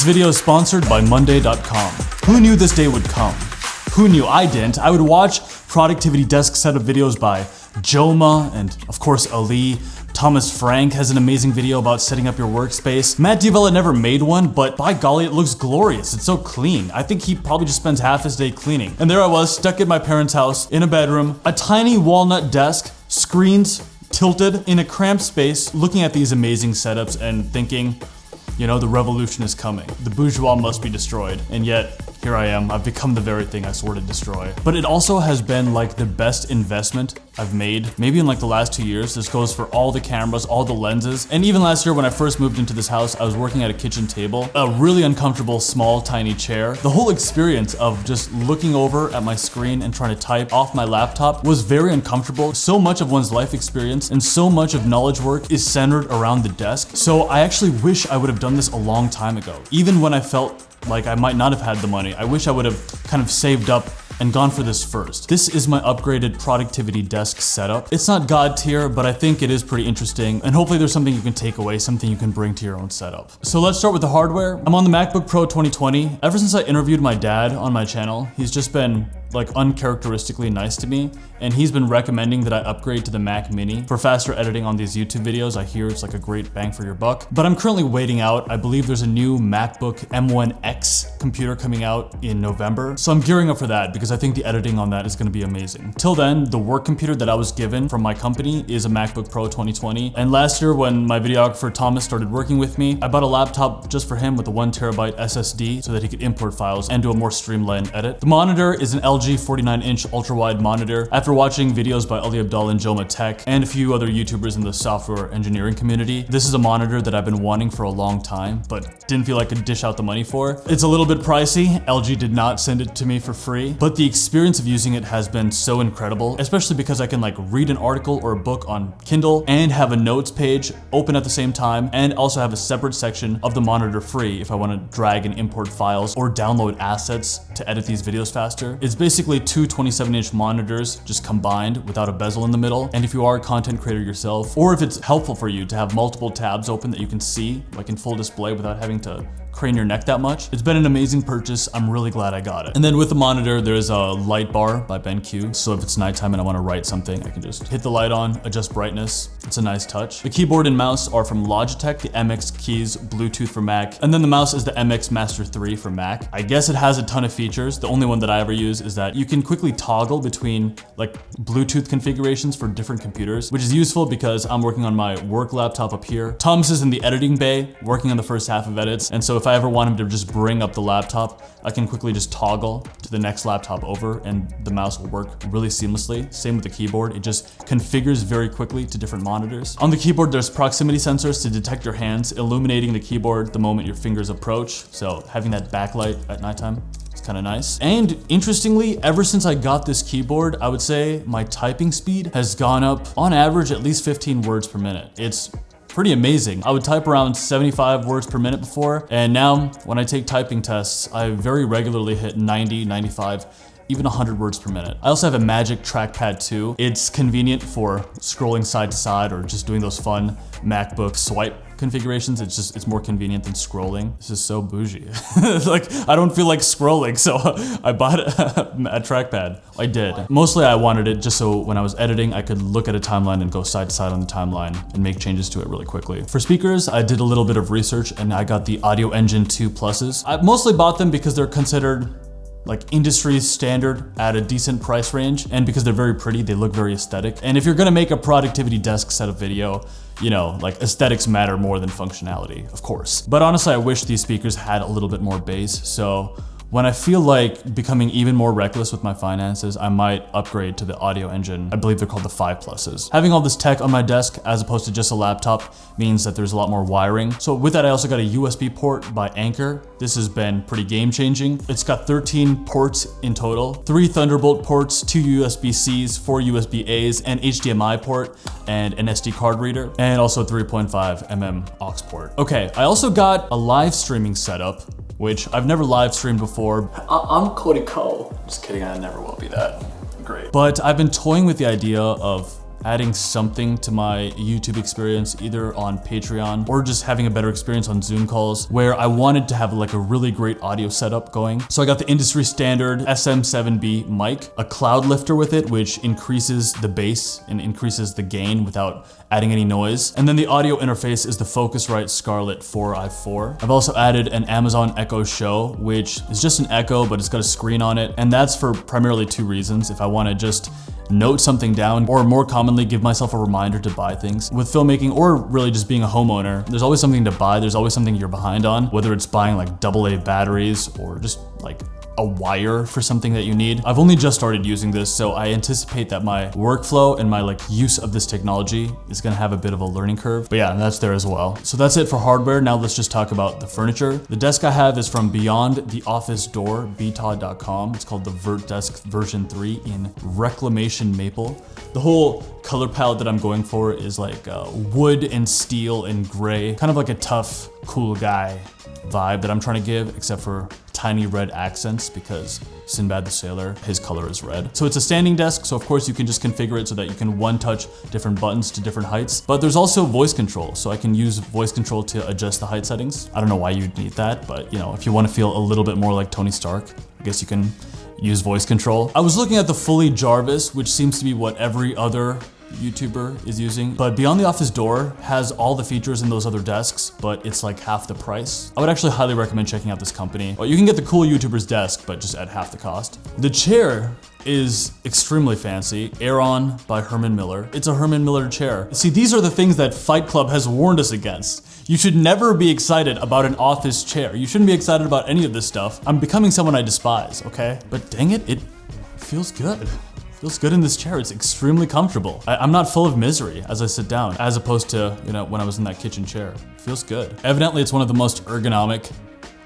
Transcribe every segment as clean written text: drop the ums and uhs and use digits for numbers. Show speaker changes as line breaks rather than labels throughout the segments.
This video is sponsored by Monday.com. Who knew this day would come? Who knew? I didn't. I would watch productivity desk setup videos by Joma and of course Ali. Thomas Frank has an amazing video about setting up your workspace. Matt D'Avella never made one, but by golly, it looks glorious. It's so clean. I think he probably just spends half his day cleaning. And there I was, stuck at my parents' house, in a bedroom, a tiny walnut desk, screens tilted in a cramped space, looking at these amazing setups and thinking, you know, the revolution is coming. The bourgeois must be destroyed. And yet, here I am, I've become the very thing I swore to destroy. But it also has been like the best investment I've made, maybe in like the last 2 years. This goes for all the cameras, all the lenses. And even last year when I first moved into this house, I was working at a kitchen table, a really uncomfortable, small, tiny chair. The whole experience of just looking over at my screen and trying to type off my laptop was very uncomfortable. So much of one's life experience and so much of knowledge work is centered around the desk. So I actually wish I would have done this a long time ago. Even when I felt like I might not have had the money, I wish I would have kind of saved up and gone for this first. This is my upgraded productivity desk setup. It's not God tier, but I think it is pretty interesting, and hopefully there's something you can take away, something you can bring to your own setup. So let's start with the hardware. I'm on the MacBook Pro 2020. Ever since I interviewed my dad on my channel, he's just been like uncharacteristically nice to me, and he's been recommending that I upgrade to the Mac Mini for faster editing on these YouTube videos. I hear it's like a great bang for your buck, but I'm currently waiting out. I believe there's a new MacBook M1X computer coming out in November, so I'm gearing up for that because I think the editing on that is gonna be amazing. Till then, the work computer that I was given from my company is a MacBook Pro 2020, and last year when my videographer Thomas started working with me, I bought a laptop just for him with a 1TB SSD so that he could import files and do a more streamlined edit. The monitor is an LG 49-inch ultra-wide monitor. After watching videos by Ali Abdaal and Joma Tech and a few other YouTubers in the software engineering community, this is a monitor that I've been wanting for a long time, but didn't feel I could dish out the money for. It's a little bit pricey. LG did not send it to me for free, but the experience of using it has been so incredible, especially because I can like read an article or a book on Kindle and have a notes page open at the same time, and also have a separate section of the monitor free if I want to drag and import files or download assets to edit these videos faster. It's basically two 27-inch monitors just combined without a bezel in the middle. And if you are a content creator yourself, or if it's helpful for you to have multiple tabs open that you can see like in full display without having to crane your neck that much, it's been an amazing purchase. I'm really glad I got it. And then with the monitor, there's a light bar by BenQ. So if it's nighttime and I want to write something, I can just hit the light on, adjust brightness. It's a nice touch. The keyboard and mouse are from Logitech, the MX Keys Bluetooth for Mac. And then the mouse is the MX Master 3 for Mac. I guess it has a ton of features. The only one that I ever use is that you can quickly toggle between like Bluetooth configurations for different computers, which is useful because I'm working on my work laptop up here. Thomas is in the editing bay, working on the first half of edits. And so if I ever want him to just bring up the laptop, I can quickly just toggle to the next laptop over and the mouse will work really seamlessly. Same with the keyboard. It just configures very quickly to different monitors. On the keyboard, there's proximity sensors to detect your hands, illuminating the keyboard the moment your fingers approach. So having that backlight at nighttime, it's kind of nice. And interestingly, ever since I got this keyboard, I would say my typing speed has gone up on average at least 15 words per minute. It's pretty amazing. I would type around 75 words per minute before, and now when I take typing tests, I very regularly hit 90, 95, even 100 words per minute. I also have a Magic Trackpad 2. It's convenient for scrolling side to side or just doing those fun MacBook swipe configurations. It's more convenient than scrolling. This is so bougie. Like, I don't feel like scrolling, so I bought a trackpad. I did. Mostly I wanted it just so when I was editing, I could look at a timeline and go side to side on the timeline and make changes to it really quickly. For speakers, I did a little bit of research and I got the Audio Engine 2 Pluses. I mostly bought them because they're considered like industry standard at a decent price range, and because they're very pretty, they look very aesthetic. And if you're gonna make a productivity desk setup video, you know, like aesthetics matter more than functionality, of course. But honestly, I wish these speakers had a little bit more bass. So when I feel like becoming even more reckless with my finances, I might upgrade to the Audio Engine. I believe they're called the 5 Pluses. Having all this tech on my desk as opposed to just a laptop means that there's a lot more wiring. So with that, I also got a USB port by Anker. This has been pretty game changing. It's got 13 ports in total, 3 Thunderbolt ports, 2 USB-Cs, 4 USB-As, an HDMI port, and an SD card reader, and also 3.5mm aux port. Okay, I also got a live streaming setup, which I've never live streamed before. I'm Cody Ko. Just kidding, I never will be that great. But I've been toying with the idea of adding something to my YouTube experience, either on Patreon or just having a better experience on Zoom calls, where I wanted to have like a really great audio setup going. So I got the industry standard SM7B mic, a cloud lifter with it, which increases the bass and increases the gain without adding any noise. And then the audio interface is the Focusrite Scarlett 4i4. I've also added an Amazon Echo Show, which is just an Echo, but it's got a screen on it. And that's for primarily two reasons. If I want to just note something down, or more commonly give myself a reminder to buy things. With filmmaking, or really just being a homeowner, there's always something to buy. There's always something you're behind on, whether it's buying like AA batteries or just like a wire for something that you need. I've only just started using this, so I anticipate that my workflow and my like use of this technology is gonna have a bit of a learning curve. But yeah, that's there as well. So that's it for hardware. Now let's just talk about the furniture. The desk I have is from Beyond the Office Door, btod.com. It's called the Vert Desk version 3 in Reclamation Maple. The whole color palette that I'm going for is like wood and steel and gray, kind of like a tough, cool guy vibe that I'm trying to give, except for tiny red accents because Sinbad the Sailor, his color is red. So it's a standing desk, so of course you can just configure it so that you can one touch different buttons to different heights. But there's also voice control, so I can use voice control to adjust the height settings. I don't know why you'd need that, but you know, if you want to feel a little bit more like Tony Stark, I guess you can use voice control. I was looking at the Fully Jarvis, which seems to be what every other YouTuber is using, but Beyond the Office Door has all the features in those other desks, but it's like half the price. I would actually highly recommend checking out this company. Well, you can get the cool YouTuber's desk, but just at half the cost. The chair is extremely fancy. Aeron by Herman Miller. It's a Herman Miller chair. See, these are the things that Fight Club has warned us against. You should never be excited about an office chair. You shouldn't be excited about any of this stuff. I'm becoming someone I despise, okay? But dang it, it feels good. Feels good in this chair. It's extremely comfortable. I'm not full of misery as I sit down, as opposed to, you know, when I was in that kitchen chair. Feels good. Evidently, it's one of the most ergonomic,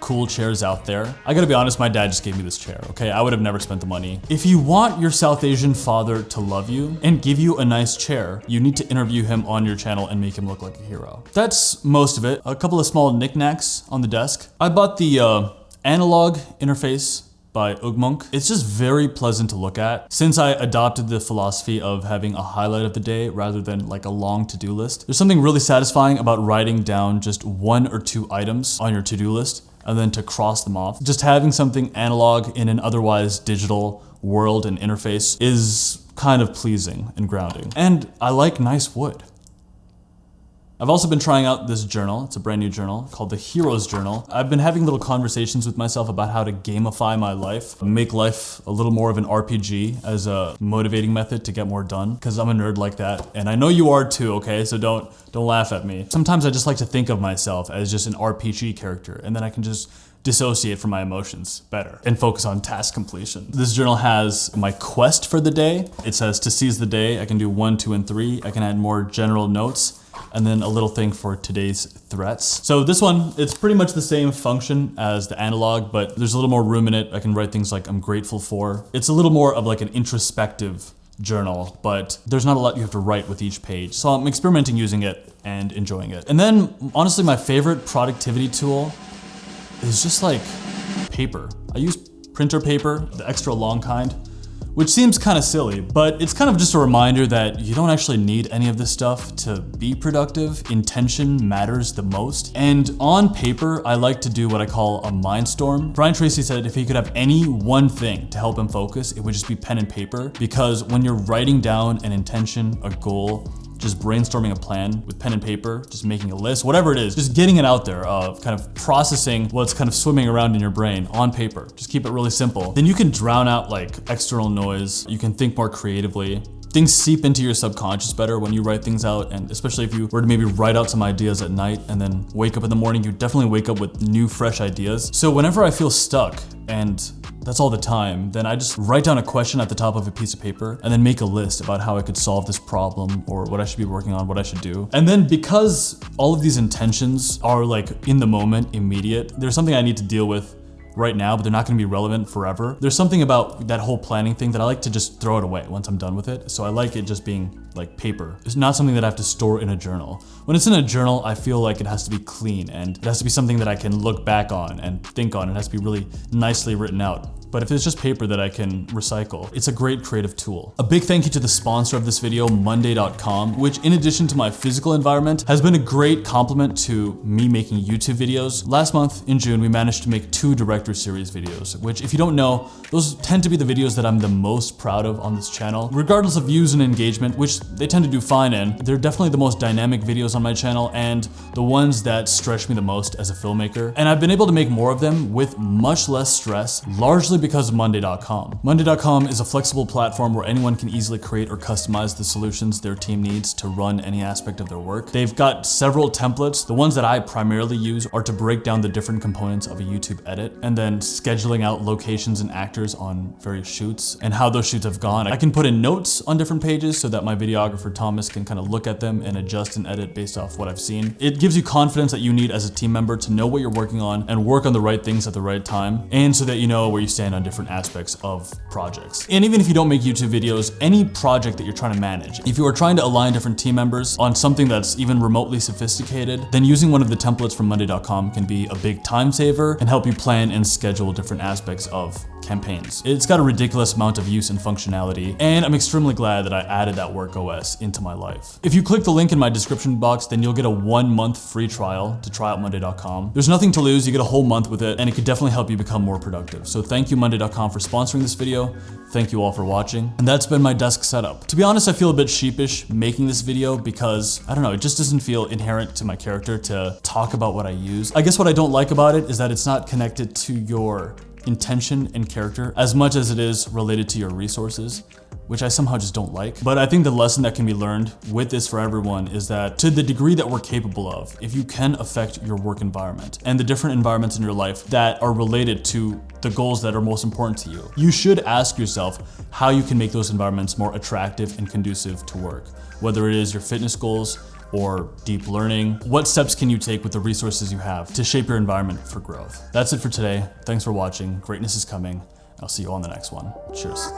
cool chairs out there. I gotta be honest, my dad just gave me this chair, okay? I would have never spent the money. If you want your South Asian father to love you and give you a nice chair, you need to interview him on your channel and make him look like a hero. That's most of it. A couple of small knickknacks on the desk. I bought the analog interface by Ugmonk. It's just very pleasant to look at. Since I adopted the philosophy of having a highlight of the day rather than like a long to-do list, there's something really satisfying about writing down just 1 or 2 items on your to-do list and then to cross them off. Just having something analog in an otherwise digital world and interface is kind of pleasing and grounding. And I like nice wood. I've also been trying out this journal. It's a brand new journal called the Heroes Journal. I've been having little conversations with myself about how to gamify my life, make life a little more of an RPG as a motivating method to get more done, because I'm a nerd like that. And I know you are too, okay? So don't laugh at me. Sometimes I just like to think of myself as just an RPG character, and then I can just dissociate from my emotions better and focus on task completion. This journal has my quest for the day. It says to seize the day, I can do 1, 2, and 3. I can add more general notes, and then a little thing for today's threats. So this one, it's pretty much the same function as the analog, but there's a little more room in it. I can write things like I'm grateful for. It's a little more of like an introspective journal, but there's not a lot you have to write with each page. So I'm experimenting using it and enjoying it. And then honestly, my favorite productivity tool is just like paper. I use printer paper, the extra long kind, which seems kind of silly, but it's kind of just a reminder that you don't actually need any of this stuff to be productive. Intention matters the most. And on paper, I like to do what I call a mindstorm. Brian Tracy said if he could have any one thing to help him focus, it would just be pen and paper, because when you're writing down an intention, a goal, just brainstorming a plan with pen and paper, just making a list, whatever it is, just getting it out there, kind of processing what's kind of swimming around in your brain on paper. Just keep it really simple. Then you can drown out like external noise. You can think more creatively. Things seep into your subconscious better when you write things out, and especially if you were to maybe write out some ideas at night and then wake up in the morning, you definitely wake up with new, fresh ideas. So whenever I feel stuck, and that's all the time, then I just write down a question at the top of a piece of paper and then make a list about how I could solve this problem or what I should be working on, what I should do. And then because all of these intentions are like in the moment, immediate, there's something I need to deal with right now, but they're not gonna be relevant forever. There's something about that whole planning thing that I like to just throw it away once I'm done with it. So I like it just being like paper. It's not something that I have to store in a journal. When it's in a journal, I feel like it has to be clean and it has to be something that I can look back on and think on. It has to be really nicely written out. But if it's just paper that I can recycle, it's a great creative tool. A big thank you to the sponsor of this video, Monday.com, which in addition to my physical environment, has been a great complement to me making YouTube videos. Last month in June, we managed to make 2 Director Series videos, which if you don't know, those tend to be the videos that I'm the most proud of on this channel. Regardless of views and engagement, which they tend to do fine in, they're definitely the most dynamic videos on my channel and the ones that stretch me the most as a filmmaker. And I've been able to make more of them with much less stress, largely because of Monday.com. Monday.com is a flexible platform where anyone can easily create or customize the solutions their team needs to run any aspect of their work. They've got several templates. The ones that I primarily use are to break down the different components of a YouTube edit and then scheduling out locations and actors on various shoots and how those shoots have gone. I can put in notes on different pages so that my videographer Thomas can kind of look at them and adjust and edit based off what I've seen. It gives you confidence that you need as a team member to know what you're working on and work on the right things at the right time, and so that you know where you stand on different aspects of projects. And even if you don't make YouTube videos, any project that you're trying to manage, if you are trying to align different team members on something that's even remotely sophisticated, then using one of the templates from Monday.com can be a big time saver and help you plan and schedule different aspects of campaigns. It's got a ridiculous amount of use and functionality, and I'm extremely glad that I added that Work OS into my life. If you click the link in my description box, then you'll get a 1-month free trial to try out Monday.com. There's nothing to lose, you get a whole month with it, and it could definitely help you become more productive. So thank you Monday.com for sponsoring this video. Thank you all for watching. And that's been my desk setup. To be honest, I feel a bit sheepish making this video because, I don't know, it just doesn't feel inherent to my character to talk about what I use. I guess what I don't like about it is that it's not connected to your intention and character as much as it is related to your resources, which I somehow just don't like. But I think the lesson that can be learned with this for everyone is that to the degree that we're capable of, if you can affect your work environment and the different environments in your life that are related to the goals that are most important to you, you should ask yourself how you can make those environments more attractive and conducive to work. Whether it is your fitness goals or deep learning, what steps can you take with the resources you have to shape your environment for growth? That's it for today. Thanks for watching. Greatness is coming. I'll see you all in the next one. Cheers.